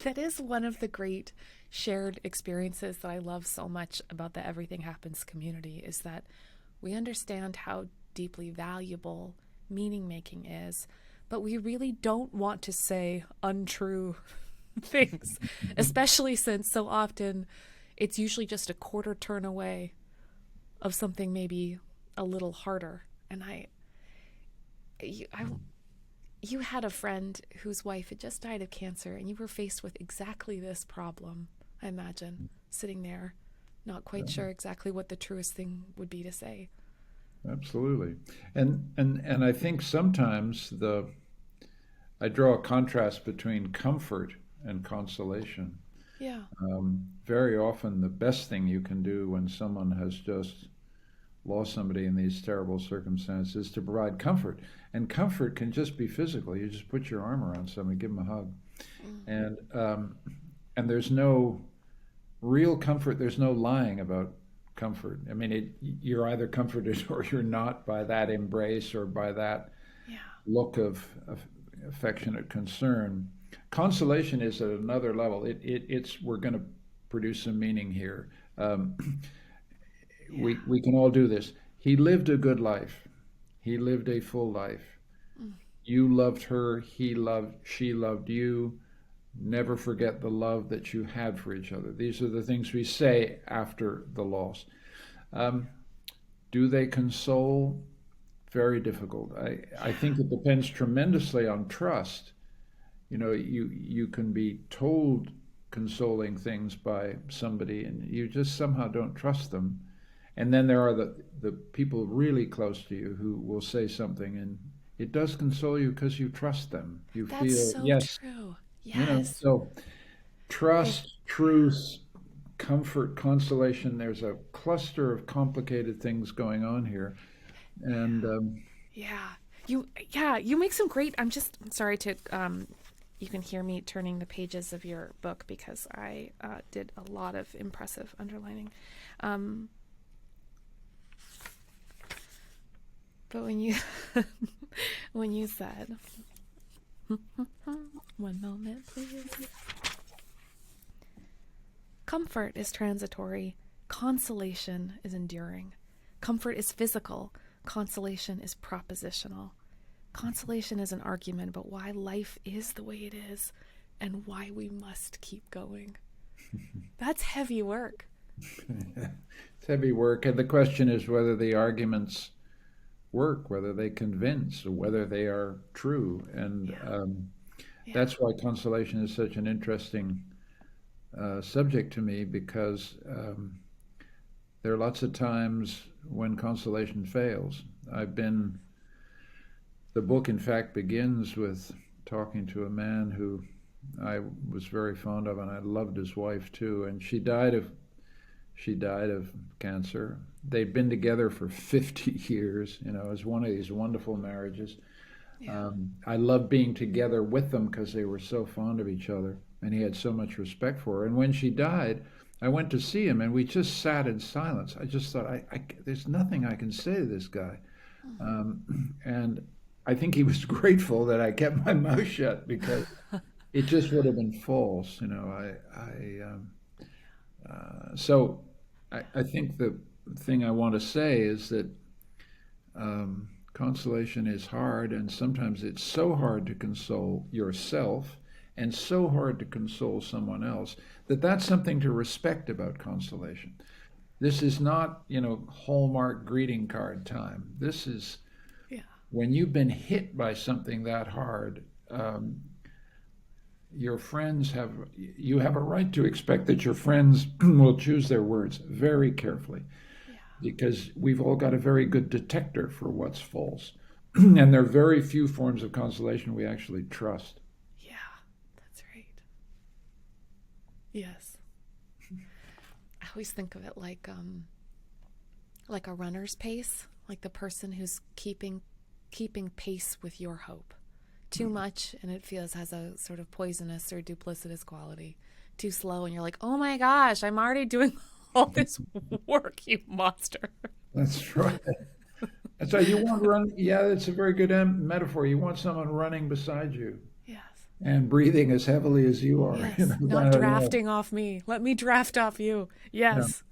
That is one of the great shared experiences that I love so much about the Everything Happens community is that we understand how deeply valuable meaning making is, but we really don't want to say untrue things, especially since so often it's usually just a quarter turn away of something maybe a little harder. And you, I, you had a friend whose wife had just died of cancer, and you were faced with exactly this problem, I imagine, sitting there, not quite sure exactly what the truest thing would be to say. Absolutely. And I think sometimes I draw a contrast between comfort and consolation. Yeah. Very often, the best thing you can do when someone has just lost somebody in these terrible circumstances is to provide comfort. And comfort can just be physical. You just put your arm around somebody, give them a hug, Mm. and there's no real comfort. There's no lying about comfort. I mean, you're either comforted or you're not by that embrace or by that Yeah. look of affectionate concern. Consolation is at another level. It's we're going to produce some meaning here. Um, Yeah. we can all do this. He lived a good life. He lived a full life. Mm. You loved her. She loved you. Never forget the love that you had for each other. These are the things we say after the loss. Um, do they console? Very difficult. I Yeah. think it depends tremendously on trust. You know, you can be told consoling things by somebody and you just somehow don't trust them. And then there are the people really close to you who will say something and it does console you because you trust them. You That's feel, so yes, true. you know, Yes. so I trust, yeah. truth, comfort, consolation. There's a cluster of complicated things going on here. And Yeah. You make some great I'm sorry to you can hear me turning the pages of your book because I did a lot of impressive underlining. Um but when you said one moment please. Comfort is transitory, consolation is enduring. Comfort is physical, consolation is propositional. Consolation is an argument about why life is the way it is and why we must keep going. That's heavy work. it's heavy work. And the question is whether the arguments work, whether they convince, or whether they are true. And Yeah, yeah, that's why consolation is such an interesting subject to me because there are lots of times when consolation fails. The book, in fact, begins with talking to a man who I was very fond of, and I loved his wife too. And she died of cancer. They'd been together for 50 years. You know, it was one of these wonderful marriages. yeah. I loved being together with them because they were so fond of each other, and he had so much respect for her. And when she died, I went to see him, and we just sat in silence. I just thought, there's nothing I can say to this guy. And I think he was grateful that I kept my mouth shut because it just would have been false, you know. So I think the thing I want to say is that consolation is hard, and sometimes it's so hard to console yourself and so hard to console someone else that that's something to respect about consolation. This is not, you know, Hallmark greeting card time. This is Yeah. when you've been hit by something that hard. Your friends have You have a right to expect that your friends will choose their words very carefully Yeah. because we've all got a very good detector for what's false. And there are very few forms of consolation we actually trust. Yeah. That's right. Yes. I always think of it like a runner's pace, like the person who's keeping pace with your hope. Too much and it feels has a sort of poisonous or duplicitous quality. Too slow and you're like, "Oh my gosh, I'm already doing all this work, you monster." That's right. That's right. You want run. Yeah, that's a very good metaphor. You want someone running beside you. Yes. and breathing as heavily as you are. Yes, not Kind of, drafting off me. Let me draft off you. yeah. Yes.